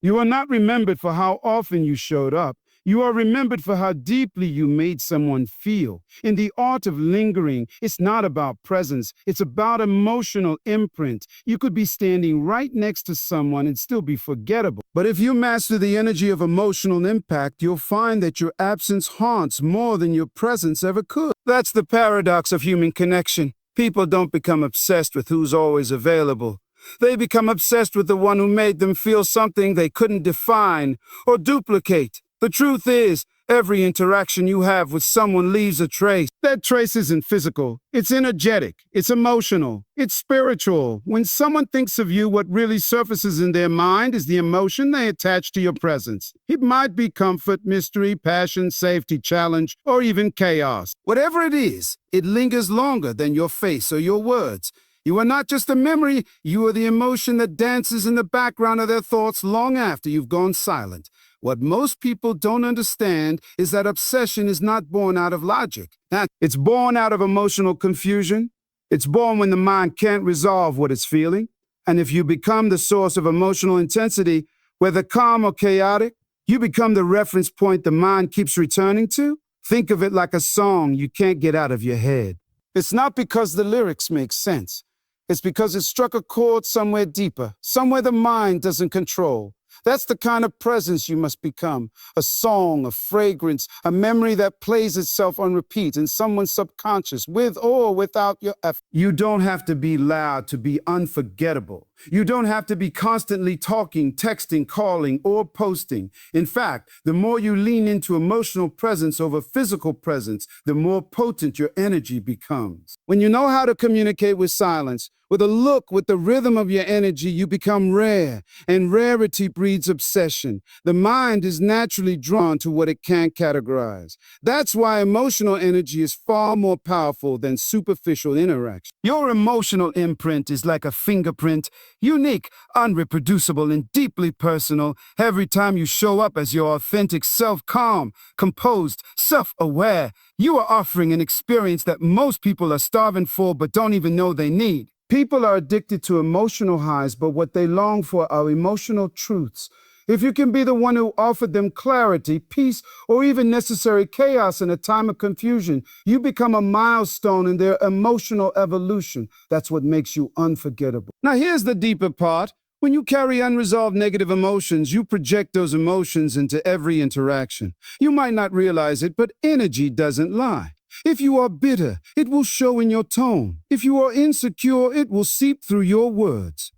You are not remembered for how often you showed up. You are remembered for how deeply you made someone feel. In the art of lingering, it's not about presence, it's about emotional imprint. You could be standing right next to someone and still be forgettable. But if you master the energy of emotional impact, you'll find that your absence haunts more than your presence ever could. That's the paradox of human connection. People don't become obsessed with who's always available. They become obsessed with the one who made them feel something they couldn't define or duplicate. The truth is, every interaction you have with someone leaves a trace. That trace isn't physical, it's energetic, it's emotional, it's spiritual. When someone thinks of you, what really surfaces in their mind is the emotion they attach to your presence. It might be comfort, mystery, passion, safety, challenge, or even chaos. Whatever it is, it lingers longer than your face or your words. You are not just a memory, you are the emotion that dances in the background of their thoughts long after you've gone silent. What most people don't understand is that obsession is not born out of logic. It's born out of emotional confusion. It's born when the mind can't resolve what it's feeling. And if you become the source of emotional intensity, whether calm or chaotic, you become the reference point the mind keeps returning to. Think of it like a song you can't get out of your head. It's not because the lyrics make sense. It's because it struck a chord somewhere deeper, somewhere the mind doesn't control. That's the kind of presence you must become. A song, a fragrance, a memory that plays itself on repeat in someone's subconscious, with or without your effort. You don't have to be loud to be unforgettable. You don't have to be constantly talking, texting, calling, or posting. In fact, the more you lean into emotional presence over physical presence, the more potent your energy becomes. When you know how to communicate with silence, with a look, with the rhythm of your energy, you become rare, and rarity breeds obsession. The mind is naturally drawn to what it can't categorize. That's why emotional energy is far more powerful than superficial interaction. Your emotional imprint is like a fingerprint, unique, unreproducible, and deeply personal. Every time you show up as your authentic self, calm, composed, self-aware, you are offering an experience that most people are starving for but don't even know they need. People are addicted to emotional highs, but what they long for are emotional truths. If you can be the one who offered them clarity, peace, or even necessary chaos in a time of confusion, you become a milestone in their emotional evolution. That's what makes you unforgettable. Now, here's the deeper part. When you carry unresolved negative emotions, you project those emotions into every interaction. You might not realize it, but energy doesn't lie. If you are bitter, it will show in your tone. If you are insecure, it will seep through your words.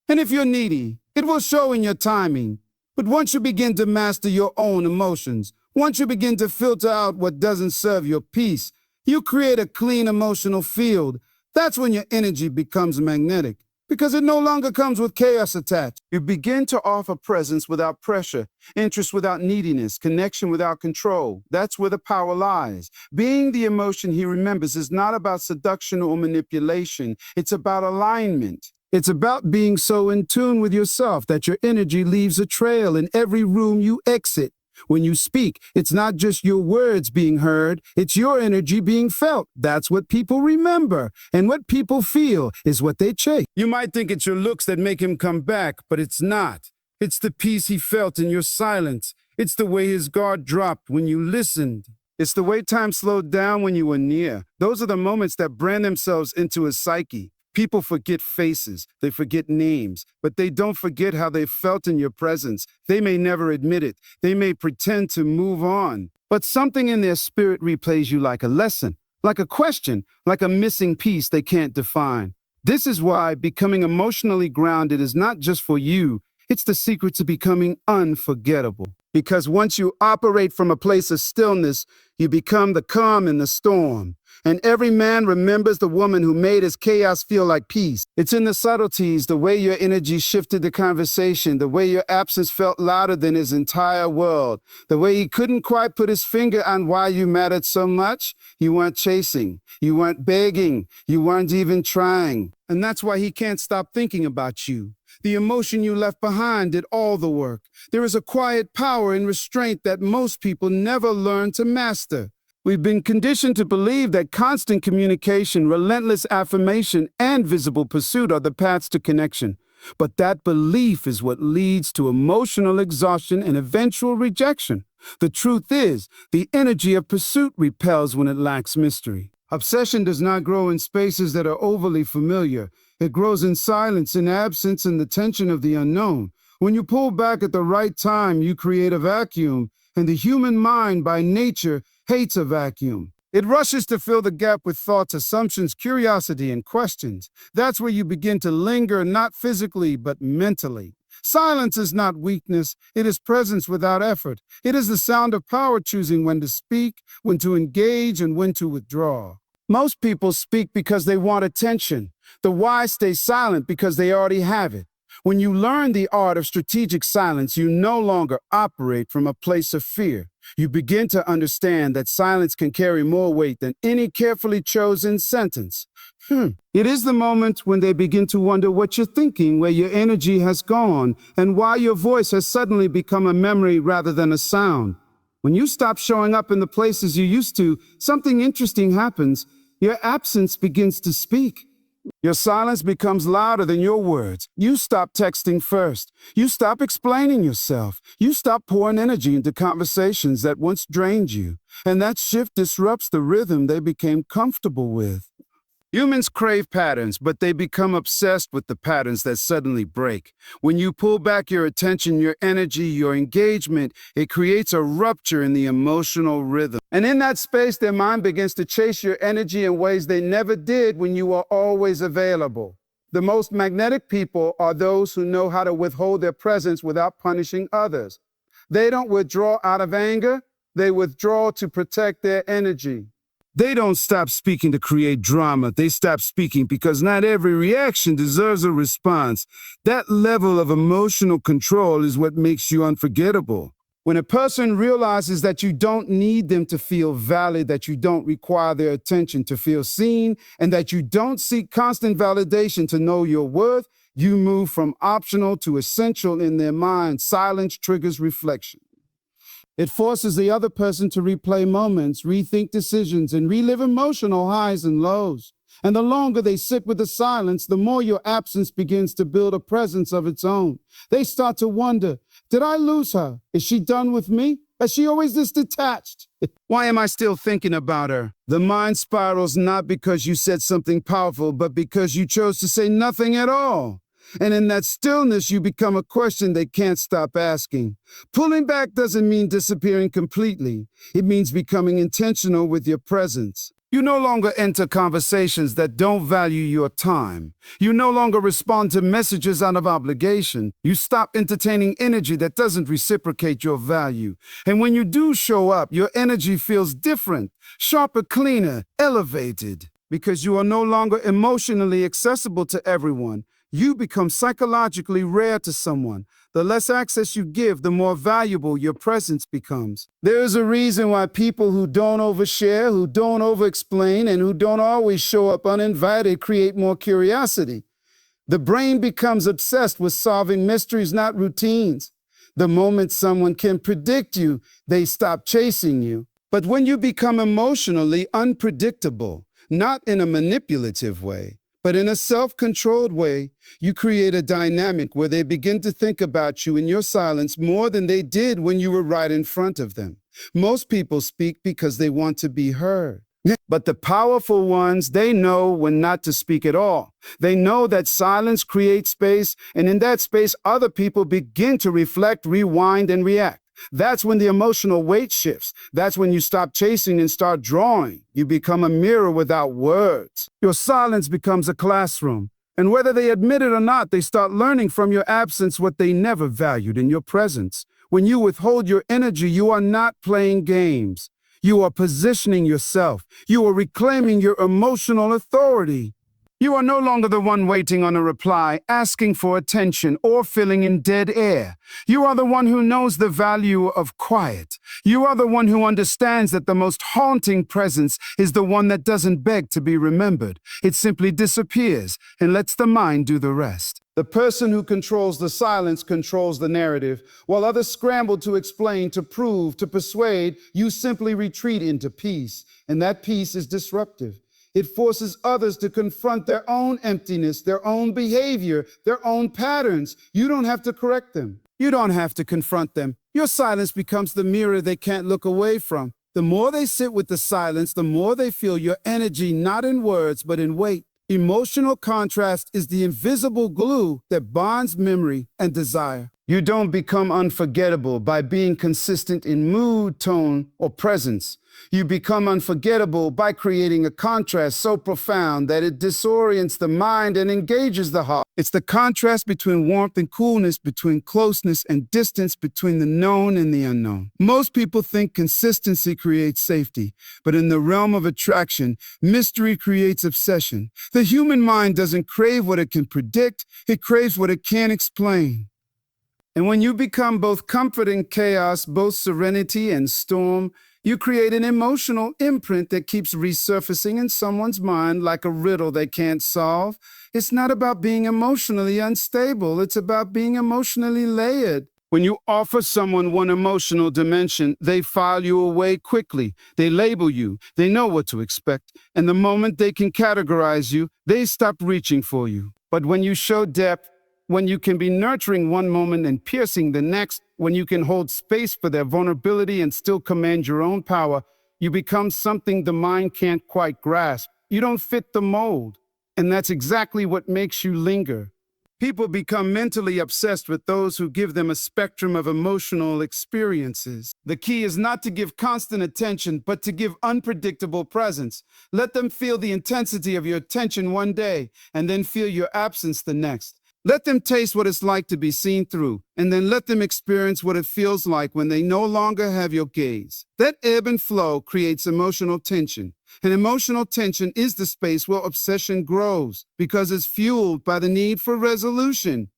And if you're needy, it will show in your timing. But once you begin to master your own emotions, once you begin to filter out what doesn't serve your peace, you create a clean emotional field. That's when your energy becomes magnetic, because it no longer comes with chaos attached. You begin to offer presence without pressure, interest without neediness, connection without control. That's where the power lies. Being the emotion he remembers is not about seduction or manipulation. It's about alignment. It's about being so in tune with yourself that your energy leaves a trail in every room you exit. When you speak, it's not just your words being heard, it's your energy being felt. That's what people remember. And what people feel is what they chase. You might think it's your looks that make him come back, but it's not. It's the peace he felt in your silence. It's the way his guard dropped when you listened. It's the way time slowed down when you were near. Those are the moments that brand themselves into his psyche. People forget faces, they forget names, but they don't forget how they felt in your presence. They may never admit it. They may pretend to move on, but something in their spirit replays you like a lesson, like a question, like a missing piece they can't define. This is why becoming emotionally grounded is not just for you. It's the secret to becoming unforgettable. Because once you operate from a place of stillness, you become the calm in the storm. And every man remembers the woman who made his chaos feel like peace. It's in the subtleties, the way your energy shifted the conversation, the way your absence felt louder than his entire world, the way he couldn't quite put his finger on why you mattered so much. You weren't chasing, you weren't begging, you weren't even trying. And that's why he can't stop thinking about you. The emotion you left behind did all the work. There is a quiet power and restraint that most people never learn to master. We've been conditioned to believe that constant communication, relentless affirmation, and visible pursuit are the paths to connection. But that belief is what leads to emotional exhaustion and eventual rejection. The truth is, the energy of pursuit repels when it lacks mystery. Obsession does not grow in spaces that are overly familiar. It grows in silence, in absence, and the tension of the unknown. When you pull back at the right time, you create a vacuum, and the human mind, by nature, hates a vacuum. It rushes to fill the gap with thoughts, assumptions, curiosity, and questions. That's where you begin to linger, not physically, but mentally. Silence is not weakness, it is presence without effort. It is the sound of power choosing when to speak, when to engage, and when to withdraw. Most people speak because they want attention. The wise stay silent because they already have it. When you learn the art of strategic silence, you no longer operate from a place of fear. You begin to understand that silence can carry more weight than any carefully chosen sentence. It is the moment when they begin to wonder what you're thinking, where your energy has gone, and why your voice has suddenly become a memory rather than a sound. When you stop showing up in the places you used to, something interesting happens. Your absence begins to speak. Your silence becomes louder than your words. You stop texting first. You stop explaining yourself. You stop pouring energy into conversations that once drained you. And that shift disrupts the rhythm they became comfortable with. Humans crave patterns, but they become obsessed with the patterns that suddenly break. When you pull back your attention, your energy, your engagement, it creates a rupture in the emotional rhythm. And in that space, their mind begins to chase your energy in ways they never did when you were always available. The most magnetic people are those who know how to withhold their presence without punishing others. They don't withdraw out of anger, they withdraw to protect their energy. They don't stop speaking to create drama. They stop speaking because not every reaction deserves a response. That level of emotional control is what makes you unforgettable. When a person realizes that you don't need them to feel valid, that you don't require their attention to feel seen, and that you don't seek constant validation to know your worth, you move from optional to essential in their mind. Silence triggers reflection. It forces the other person to replay moments, rethink decisions, and relive emotional highs and lows. And the longer they sit with the silence, the more your absence begins to build a presence of its own. They start to wonder, did I lose her? Is she done with me? Is she always this detached? Why am I still thinking about her? The mind spirals not because you said something powerful, but because you chose to say nothing at all. And in that stillness, you become a question they can't stop asking. Pulling back doesn't mean disappearing completely. It means becoming intentional with your presence. You no longer enter conversations that don't value your time. You no longer respond to messages out of obligation. You stop entertaining energy that doesn't reciprocate your value. And when you do show up, your energy feels different, sharper, cleaner, elevated. Because you are no longer emotionally accessible to everyone. You become psychologically rare to someone. The less access you give, the more valuable your presence becomes. There is a reason why people who don't overshare, who don't overexplain, and who don't always show up uninvited create more curiosity. The brain becomes obsessed with solving mysteries, not routines. The moment someone can predict you, they stop chasing you. But when you become emotionally unpredictable, not in a manipulative way, but in a self-controlled way, you create a dynamic where they begin to think about you in your silence more than they did when you were right in front of them. Most people speak because they want to be heard. But the powerful ones, they know when not to speak at all. They know that silence creates space, and in that space, other people begin to reflect, rewind, and react. That's when the emotional weight shifts. That's when you stop chasing and start drawing. You become a mirror without words. Your silence becomes a classroom. And whether they admit it or not, they start learning from your absence what they never valued in your presence. When you withhold your energy, you are not playing games. You are positioning yourself. You are reclaiming your emotional authority. You are no longer the one waiting on a reply, asking for attention, or filling in dead air. You are the one who knows the value of quiet. You are the one who understands that the most haunting presence is the one that doesn't beg to be remembered. It simply disappears and lets the mind do the rest. The person who controls the silence controls the narrative. While others scramble to explain, to prove, to persuade, you simply retreat into peace. And that peace is disruptive. It forces others to confront their own emptiness, their own behavior, their own patterns. You don't have to correct them. You don't have to confront them. Your silence becomes the mirror they can't look away from. The more they sit with the silence, the more they feel your energy, not in words, but in weight. Emotional contrast is the invisible glue that bonds memory and desire. You don't become unforgettable by being consistent in mood, tone, or presence. You become unforgettable by creating a contrast so profound that it disorients the mind and engages the heart. It's the contrast between warmth and coolness, between closeness and distance, between the known and the unknown. Most people think consistency creates safety, but in the realm of attraction, mystery creates obsession. The human mind doesn't crave what it can predict, it craves what it can't explain. And when you become both comfort and chaos, both serenity and storm, you create an emotional imprint that keeps resurfacing in someone's mind like a riddle they can't solve. It's not about being emotionally unstable, it's about being emotionally layered. When you offer someone one emotional dimension, they file you away quickly. They label you, they know what to expect, and the moment they can categorize you, they stop reaching for you. But when you show depth, when you can be nurturing one moment and piercing the next, when you can hold space for their vulnerability and still command your own power, you become something the mind can't quite grasp. You don't fit the mold. And that's exactly what makes you linger. People become mentally obsessed with those who give them a spectrum of emotional experiences. The key is not to give constant attention, but to give unpredictable presence. Let them feel the intensity of your attention one day, and then feel your absence the next. Let them taste what it's like to be seen through, and then let them experience what it feels like when they no longer have your gaze. That ebb and flow creates emotional tension, and emotional tension is the space where obsession grows, because it's fueled by the need for resolution.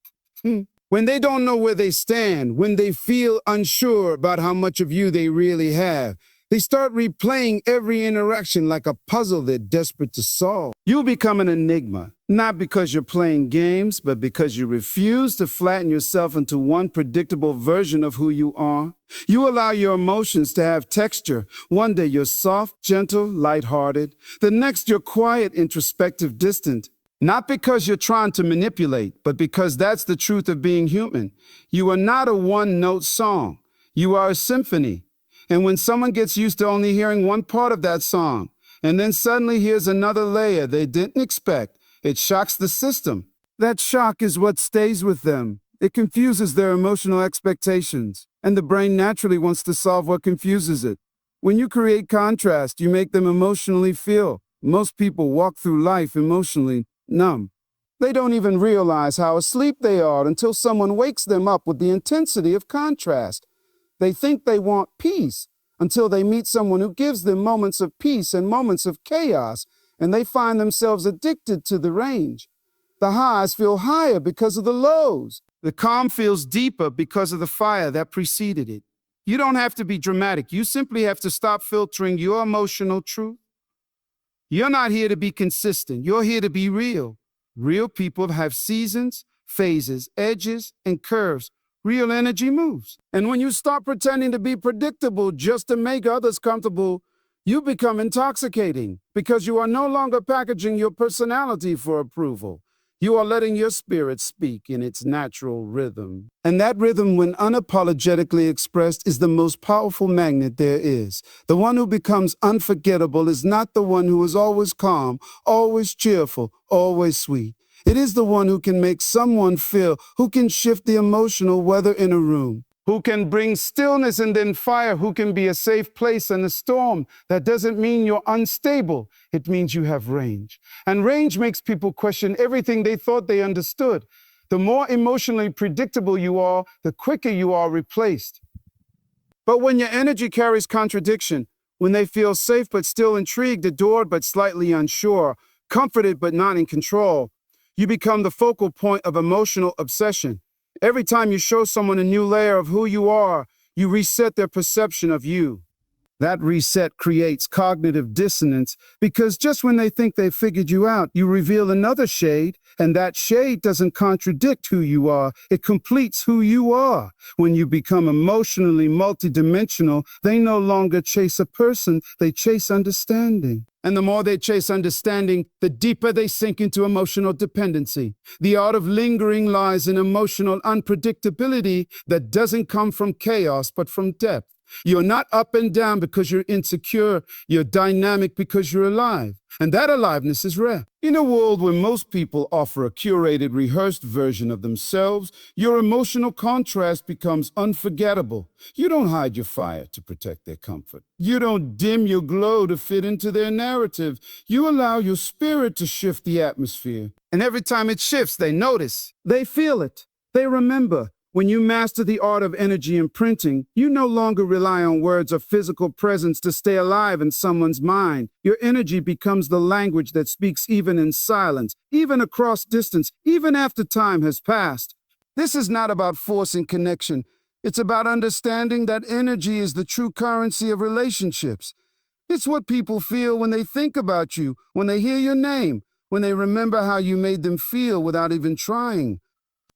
When they don't know where they stand, when they feel unsure about how much of you they really have, they start replaying every interaction like a puzzle they're desperate to solve. You become an enigma, not because you're playing games, but because you refuse to flatten yourself into one predictable version of who you are. You allow your emotions to have texture. One day you're soft, gentle, lighthearted. The next you're quiet, introspective, distant. Not because you're trying to manipulate, but because that's the truth of being human. You are not a one-note song. You are a symphony. And when someone gets used to only hearing one part of that song, and then suddenly hears another layer they didn't expect, it shocks the system. That shock is what stays with them. It confuses their emotional expectations, and the brain naturally wants to solve what confuses it. When you create contrast, you make them emotionally feel. Most people walk through life emotionally numb. They don't even realize how asleep they are until someone wakes them up with the intensity of contrast. They think they want peace until they meet someone who gives them moments of peace and moments of chaos, and they find themselves addicted to the range. The highs feel higher because of the lows. The calm feels deeper because of the fire that preceded it. You don't have to be dramatic. You simply have to stop filtering your emotional truth. You're not here to be consistent. You're here to be real. Real people have seasons, phases, edges, and curves. Real energy moves. And when you stop pretending to be predictable just to make others comfortable, you become intoxicating because you are no longer packaging your personality for approval. You are letting your spirit speak in its natural rhythm. And that rhythm, when unapologetically expressed, is the most powerful magnet there is. The one who becomes unforgettable is not the one who is always calm, always cheerful, always sweet. It is the one who can make someone feel, who can shift the emotional weather in a room, who can bring stillness and then fire, who can be a safe place in a storm. That doesn't mean you're unstable. It means you have range. And range makes people question everything they thought they understood. The more emotionally predictable you are, the quicker you are replaced. But when your energy carries contradiction, when they feel safe but still intrigued, adored but slightly unsure, comforted but not in control, you become the focal point of emotional obsession. Every time you show someone a new layer of who you are, you reset their perception of you. That reset creates cognitive dissonance because just when they think they've figured you out, you reveal another shade, And that shade doesn't contradict who you are. It completes who you are. When you become emotionally multidimensional, they no longer chase a person, they chase understanding. And the more they chase understanding, the deeper they sink into emotional dependency. The art of lingering lies in emotional unpredictability that doesn't come from chaos, but from depth. You're not up and down because you're insecure. You're dynamic because you're alive. And that aliveness is rare. In a world where most people offer a curated, rehearsed version of themselves, your emotional contrast becomes unforgettable. You don't hide your fire to protect their comfort. You don't dim your glow to fit into their narrative. You allow your spirit to shift the atmosphere. And every time it shifts, they notice. They feel it. They remember. When you master the art of energy imprinting, you no longer rely on words or physical presence to stay alive in someone's mind. Your energy becomes the language that speaks even in silence, even across distance, even after time has passed. This is not about forcing connection. It's about understanding that energy is the true currency of relationships. It's what people feel when they think about you, when they hear your name, when they remember how you made them feel without even trying.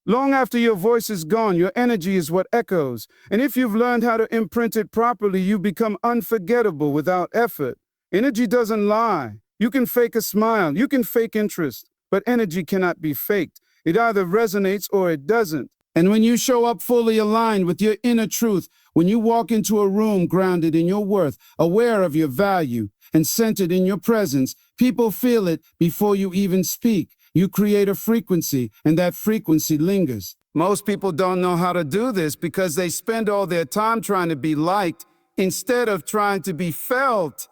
Long after your voice is gone, your energy is what echoes. And if you've learned how to imprint it properly, you become unforgettable without effort. Energy doesn't lie. You can fake a smile, you can fake interest, but energy cannot be faked. It either resonates or it doesn't. And when you show up fully aligned with your inner truth, when you walk into a room grounded in your worth, aware of your value, and centered in your presence, people feel it before you even speak. You create a frequency, and that frequency lingers. Most people don't know how to do this because they spend all their time trying to be liked instead of trying to be felt.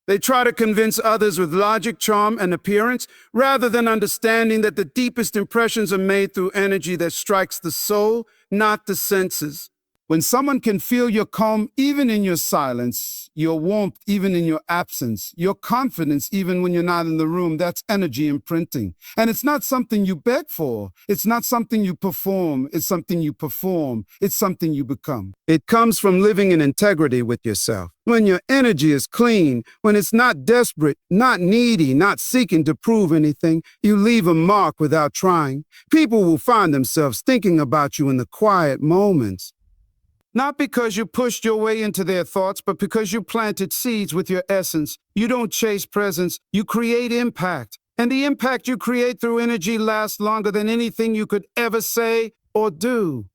They try to convince others with logic, charm, and appearance, rather than understanding that the deepest impressions are made through energy that strikes the soul, not the senses. When someone can feel your calm even in your silence, your warmth even in your absence, your confidence even when you're not in the room, that's energy imprinting. And it's not something you beg for. It's not something you perform. It's something you perform. It's something you become. It comes from living in integrity with yourself. When your energy is clean, when it's not desperate, not needy, not seeking to prove anything, you leave a mark without trying. People will find themselves thinking about you in the quiet moments. Not because you pushed your way into their thoughts, but because you planted seeds with your essence. You don't chase presence, you create impact. And the impact you create through energy lasts longer than anything you could ever say or do.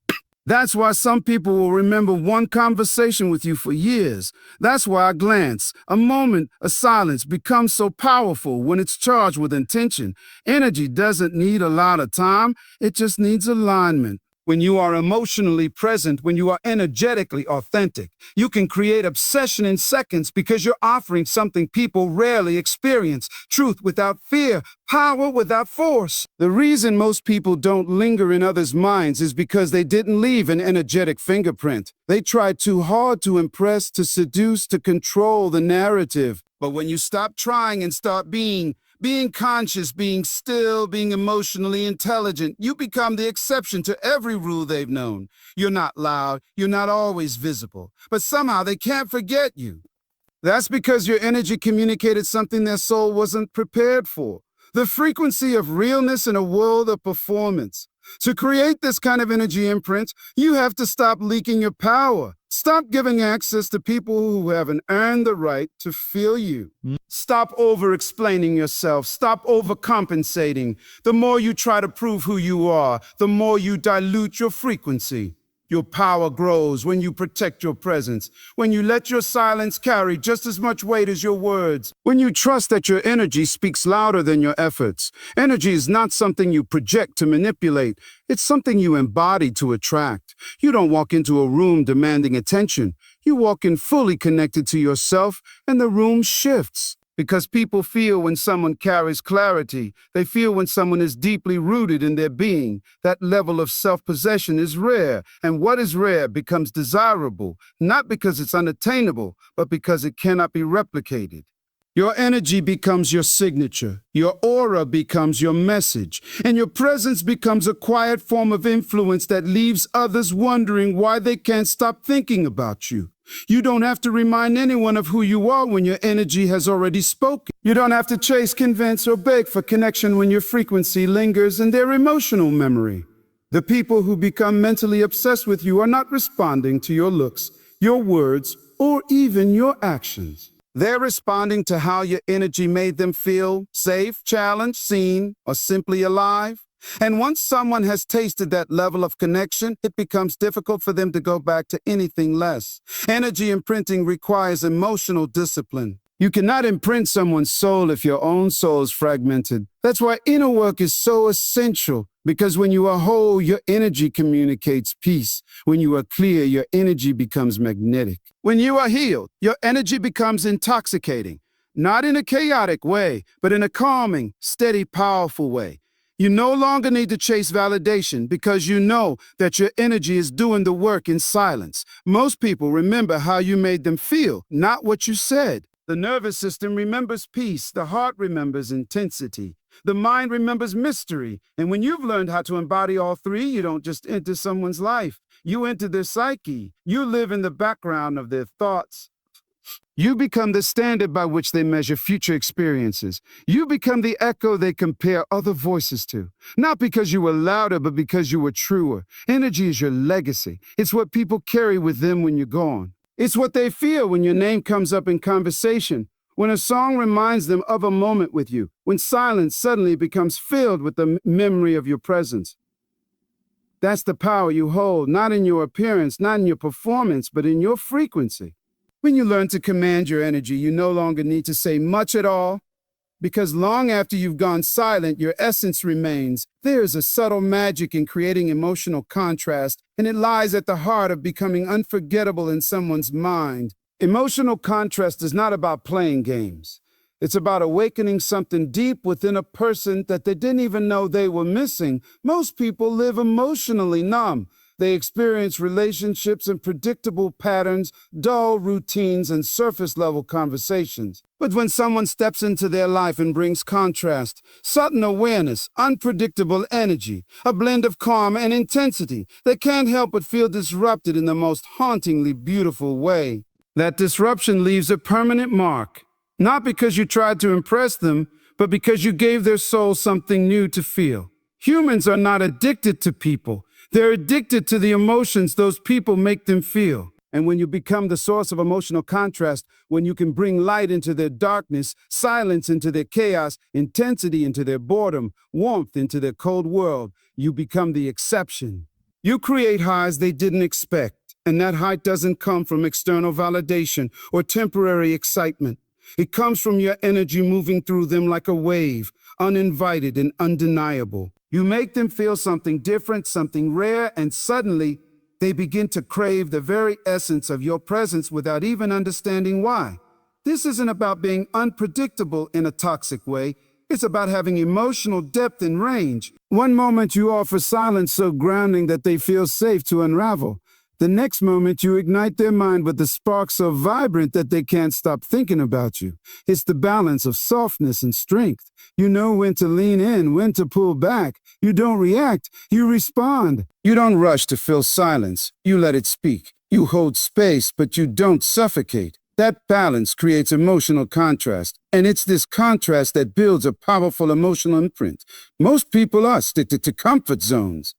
That's why some people will remember one conversation with you for years. That's why a glance, a moment, a silence becomes so powerful when it's charged with intention. Energy doesn't need a lot of time, it just needs alignment. When you are emotionally present, when you are energetically authentic, you can create obsession in seconds because you're offering something people rarely experience. Truth without fear, power without force. The reason most people don't linger in others' minds is because they didn't leave an energetic fingerprint. They tried too hard to impress, to seduce, to control the narrative. But when you stop trying and start being conscious, being still, being emotionally intelligent, you become the exception to every rule they've known. You're not loud, you're not always visible, but somehow they can't forget you. That's because your energy communicated something their soul wasn't prepared for. The frequency of realness in a world of performance. To create this kind of energy imprint, you have to stop leaking your power. Stop giving access to people who haven't earned the right to feel you. Stop over-explaining yourself. Stop overcompensating. The more you try to prove who you are, the more you dilute your frequency. Your power grows when you protect your presence, when you let your silence carry just as much weight as your words, when you trust that your energy speaks louder than your efforts. Energy is not something you project to manipulate. It's something you embody to attract. You don't walk into a room demanding attention. You walk in fully connected to yourself, and the room shifts. Because people feel when someone carries clarity. They feel when someone is deeply rooted in their being. That level of self-possession is rare, and what is rare becomes desirable, not because it's unattainable, but because it cannot be replicated. Your energy becomes your signature, your aura becomes your message, and your presence becomes a quiet form of influence that leaves others wondering why they can't stop thinking about you. You don't have to remind anyone of who you are when your energy has already spoken. You don't have to chase, convince, or beg for connection when your frequency lingers in their emotional memory. The people who become mentally obsessed with you are not responding to your looks, your words, or even your actions. They're responding to how your energy made them feel safe, challenged, seen, or simply alive. And once someone has tasted that level of connection, it becomes difficult for them to go back to anything less. Energy imprinting requires emotional discipline. You cannot imprint someone's soul if your own soul is fragmented. That's why inner work is so essential, because when you are whole, your energy communicates peace. When you are clear, your energy becomes magnetic. When you are healed, your energy becomes intoxicating, not in a chaotic way, but in a calming, steady, powerful way. You no longer need to chase validation because you know that your energy is doing the work in silence. Most people remember how you made them feel, not what you said. The nervous system remembers peace, the heart remembers intensity, the mind remembers mystery. And when you've learned how to embody all three, you don't just enter someone's life. You enter their psyche. You live in the background of their thoughts. You become the standard by which they measure future experiences. You become the echo they compare other voices to. Not because you were louder, but because you were truer. Energy is your legacy. It's what people carry with them when you're gone. It's what they feel when your name comes up in conversation, when a song reminds them of a moment with you, when silence suddenly becomes filled with the memory of your presence. That's the power you hold, not in your appearance, not in your performance, but in your frequency. When you learn to command your energy, you no longer need to say much at all, because long after you've gone silent, your essence remains. There is a subtle magic in creating emotional contrast, and it lies at the heart of becoming unforgettable in someone's mind. Emotional contrast is not about playing games. It's about awakening something deep within a person that they didn't even know they were missing. Most people live emotionally numb. They experience relationships in predictable patterns, dull routines, and surface-level conversations. But when someone steps into their life and brings contrast, sudden awareness, unpredictable energy, a blend of calm and intensity, they can't help but feel disrupted in the most hauntingly beautiful way. That disruption leaves a permanent mark, not because you tried to impress them, but because you gave their soul something new to feel. Humans are not addicted to people. They're addicted to the emotions those people make them feel. And when you become the source of emotional contrast, when you can bring light into their darkness, silence into their chaos, intensity into their boredom, warmth into their cold world, you become the exception. You create highs they didn't expect, and that high doesn't come from external validation or temporary excitement. It comes from your energy moving through them like a wave, uninvited and undeniable. You make them feel something different, something rare, and suddenly they begin to crave the very essence of your presence without even understanding why. This isn't about being unpredictable in a toxic way. It's about having emotional depth and range. One moment you offer silence so grounding that they feel safe to unravel. The next moment you ignite their mind with a spark so vibrant that they can't stop thinking about you. It's the balance of softness and strength. You know when to lean in, when to pull back. You don't react, you respond. You don't rush to fill silence. You let it speak. You hold space, but you don't suffocate. That balance creates emotional contrast, and it's this contrast that builds a powerful emotional imprint. Most people are addicted to comfort zones.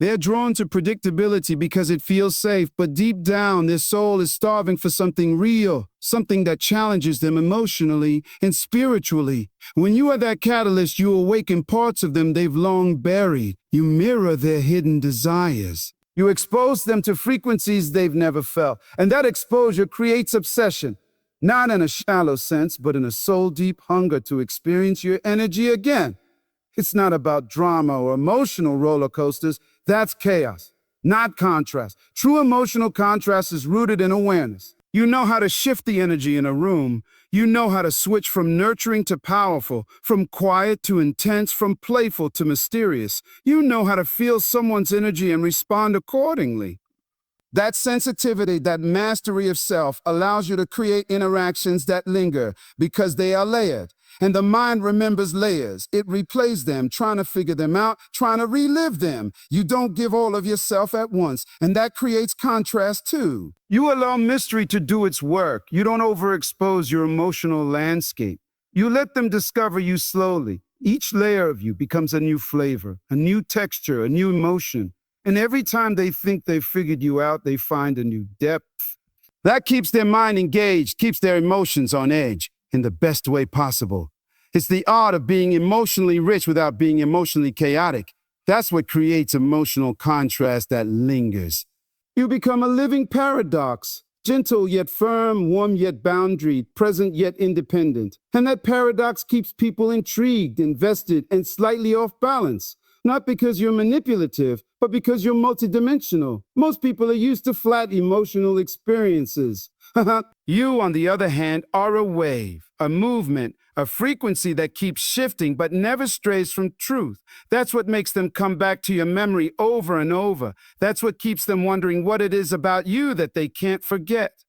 They're drawn to predictability because it feels safe, but deep down, their soul is starving for something real, something that challenges them emotionally and spiritually. When you are that catalyst, you awaken parts of them they've long buried. You mirror their hidden desires. You expose them to frequencies they've never felt, and that exposure creates obsession. Not in a shallow sense, but in a soul-deep hunger to experience your energy again. It's not about drama or emotional roller coasters. That's chaos, not contrast. True emotional contrast is rooted in awareness. You know how to shift the energy in a room. You know how to switch from nurturing to powerful, from quiet to intense, from playful to mysterious. You know how to feel someone's energy and respond accordingly. That sensitivity, that mastery of self allows you to create interactions that linger because they are layered. And the mind remembers layers. It replays them, trying to figure them out, trying to relive them. You don't give all of yourself at once, and that creates contrast too. You allow mystery to do its work. You don't overexpose your emotional landscape. You let them discover you slowly. Each layer of you becomes a new flavor, a new texture, a new emotion. And every time they think they've figured you out, they find a new depth. That keeps their mind engaged, keeps their emotions on edge in the best way possible. It's the art of being emotionally rich without being emotionally chaotic. That's what creates emotional contrast that lingers. You become a living paradox, gentle yet firm, warm yet boundaried, present yet independent. And that paradox keeps people intrigued, invested, and slightly off balance. Not because you're manipulative, but because you're multidimensional. Most people are used to flat emotional experiences. You, on the other hand, are a wave, a movement, a frequency that keeps shifting but never strays from truth. That's what makes them come back to your memory over and over. That's what keeps them wondering what it is about you that they can't forget.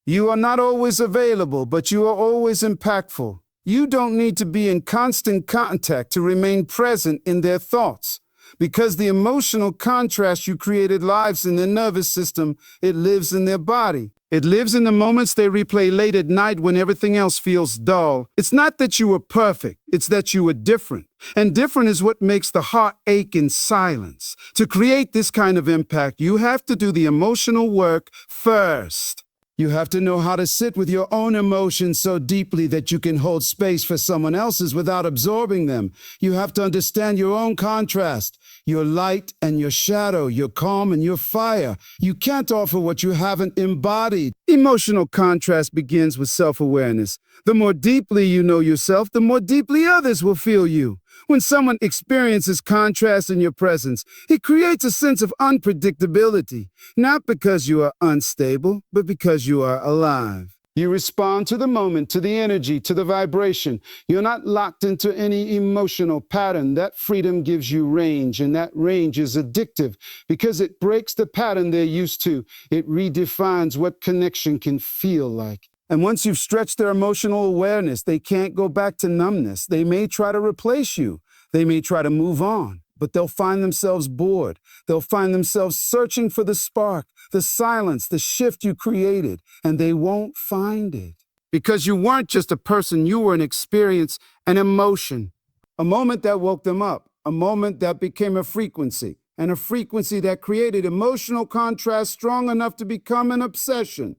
You are not always available, but you are always impactful. You don't need to be in constant contact to remain present in their thoughts. Because the emotional contrast you created lives in their nervous system, it lives in their body. It lives in the moments they replay late at night when everything else feels dull. It's not that you were perfect, it's that you were different. And different is what makes the heart ache in silence. To create this kind of impact, you have to do the emotional work first. You have to know how to sit with your own emotions so deeply that you can hold space for someone else's without absorbing them. You have to understand your own contrast, your light and your shadow, your calm and your fire. You can't offer what you haven't embodied. Emotional contrast begins with self-awareness. The more deeply you know yourself, the more deeply others will feel you. When someone experiences contrast in your presence, it creates a sense of unpredictability, not because you are unstable, but because you are alive. You respond to the moment, to the energy, to the vibration. You're not locked into any emotional pattern. That freedom gives you range, and that range is addictive because it breaks the pattern they're used to. It redefines what connection can feel like. And once you've stretched their emotional awareness, they can't go back to numbness. They may try to replace you. They may try to move on, but they'll find themselves bored. They'll find themselves searching for the spark, the silence, the shift you created, and they won't find it. Because you weren't just a person, you were an experience, an emotion, a moment that woke them up, a moment that became a frequency, and a frequency that created emotional contrast strong enough to become an obsession.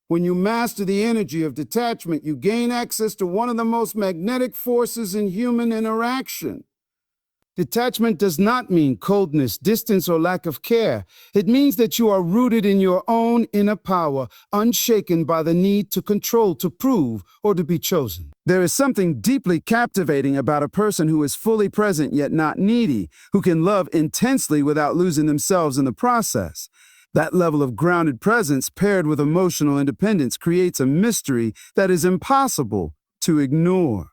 When you master the energy of detachment, you gain access to one of the most magnetic forces in human interaction. Detachment does not mean coldness, distance, or lack of care. It means that you are rooted in your own inner power, unshaken by the need to control, to prove, or to be chosen. There is something deeply captivating about a person who is fully present yet not needy, who can love intensely without losing themselves in the process. That level of grounded presence paired with emotional independence creates a mystery that is impossible to ignore.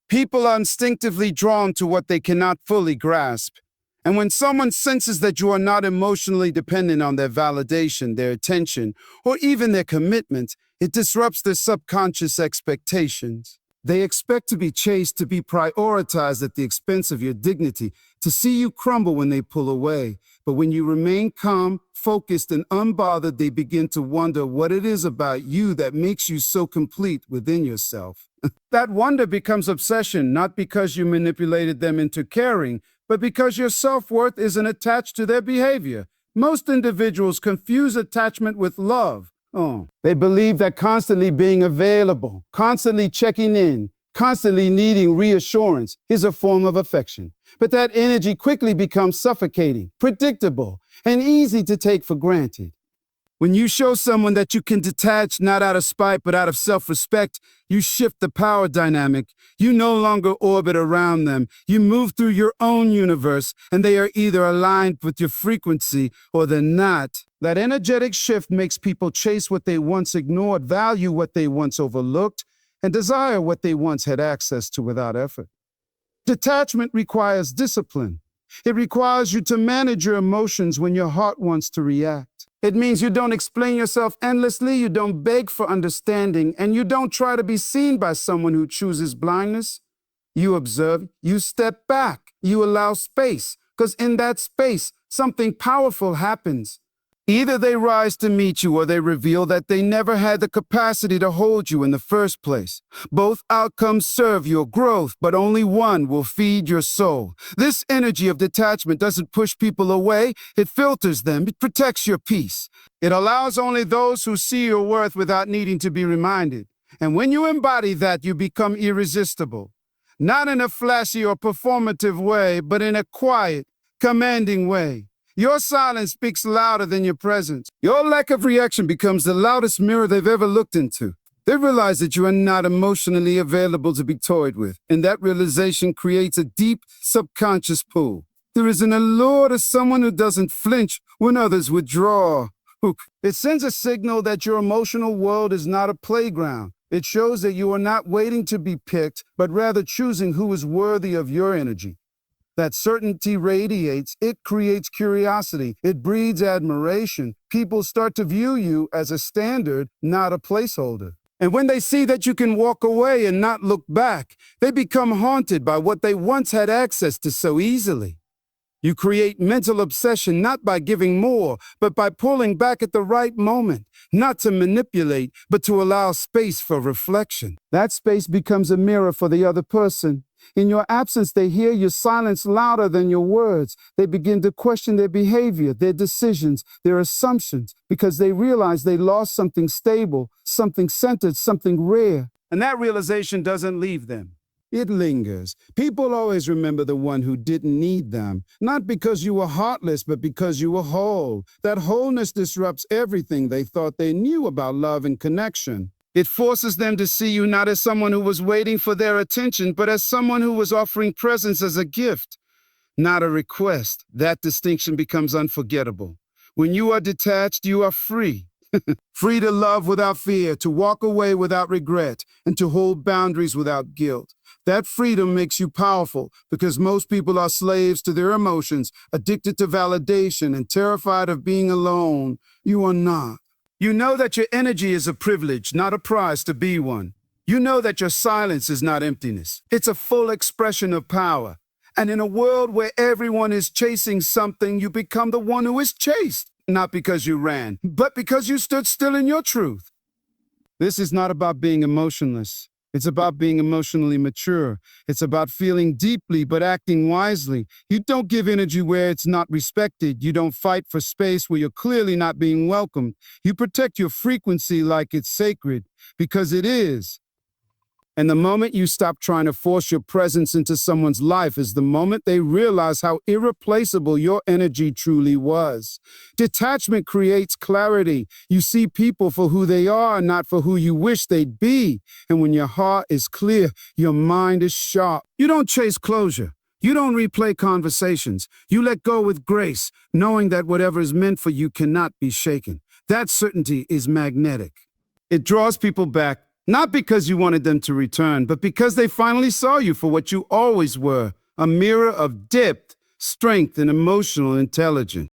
People are instinctively drawn to what they cannot fully grasp. And when someone senses that you are not emotionally dependent on their validation, their attention, or even their commitment, it disrupts their subconscious expectations. They expect to be chased, to be prioritized at the expense of your dignity, to see you crumble when they pull away. But when you remain calm, focused, and unbothered, they begin to wonder what it is about you that makes you so complete within yourself. That wonder becomes obsession, not because you manipulated them into caring, but because your self-worth isn't attached to their behavior. Most individuals confuse attachment with love. They believe that constantly being available, constantly checking in, constantly needing reassurance is a form of affection. But that energy quickly becomes suffocating, predictable, and easy to take for granted. When you show someone that you can detach not out of spite but out of self-respect, you shift the power dynamic. You no longer orbit around them. You move through your own universe, and they are either aligned with your frequency or they're not. That energetic shift makes people chase what they once ignored, value what they once overlooked, and desire what they once had access to without effort. Detachment requires discipline. It requires you to manage your emotions when your heart wants to react. It means you don't explain yourself endlessly, you don't beg for understanding, and you don't try to be seen by someone who chooses blindness. You observe, you step back, you allow space, because in that space, something powerful happens. Either they rise to meet you or they reveal that they never had the capacity to hold you in the first place. Both outcomes serve your growth, but only one will feed your soul. This energy of detachment doesn't push people away, it filters them, it protects your peace. It allows only those who see your worth without needing to be reminded. And when you embody that, you become irresistible. Not in a flashy or performative way, but in a quiet, commanding way. Your silence speaks louder than your presence. Your lack of reaction becomes the loudest mirror they've ever looked into. They realize that you are not emotionally available to be toyed with, and that realization creates a deep subconscious pull. There is an allure to someone who doesn't flinch when others withdraw. It sends a signal that your emotional world is not a playground. It shows that you are not waiting to be picked, but rather choosing who is worthy of your energy. That certainty radiates, it creates curiosity, it breeds admiration. People start to view you as a standard, not a placeholder. And when they see that you can walk away and not look back, they become haunted by what they once had access to so easily. You create mental obsession not by giving more, but by pulling back at the right moment, not to manipulate, but to allow space for reflection. That space becomes a mirror for the other person. In your absence, they hear your silence louder than your words. They begin to question their behavior, their decisions, their assumptions, because they realize they lost something stable, something centered, something rare. And that realization doesn't leave them. It lingers. People always remember the one who didn't need them, not because you were heartless, but because you were whole. That wholeness disrupts everything they thought they knew about love and connection. It forces them to see you not as someone who was waiting for their attention, but as someone who was offering presence as a gift, not a request. That distinction becomes unforgettable. When you are detached, you are free. Free to love without fear, to walk away without regret, and to hold boundaries without guilt. That freedom makes you powerful because most people are slaves to their emotions, addicted to validation, and terrified of being alone. You are not. You know that your energy is a privilege, not a prize to be one. You know that your silence is not emptiness. It's a full expression of power. And in a world where everyone is chasing something, you become the one who is chased. Not because you ran, but because you stood still in your truth. This is not about being emotionless. It's about being emotionally mature. It's about feeling deeply but acting wisely. You don't give energy where it's not respected. You don't fight for space where you're clearly not being welcomed. You protect your frequency like it's sacred, because it is. And the moment you stop trying to force your presence into someone's life is the moment they realize how irreplaceable your energy truly was. Detachment creates clarity. You see people for who they are, not for who you wish they'd be. And when your heart is clear, your mind is sharp. You don't chase closure. You don't replay conversations. You let go with grace, knowing that whatever is meant for you cannot be shaken. That certainty is magnetic. It draws people back. Not because you wanted them to return, but because they finally saw you for what you always were, a mirror of depth, strength, and emotional intelligence.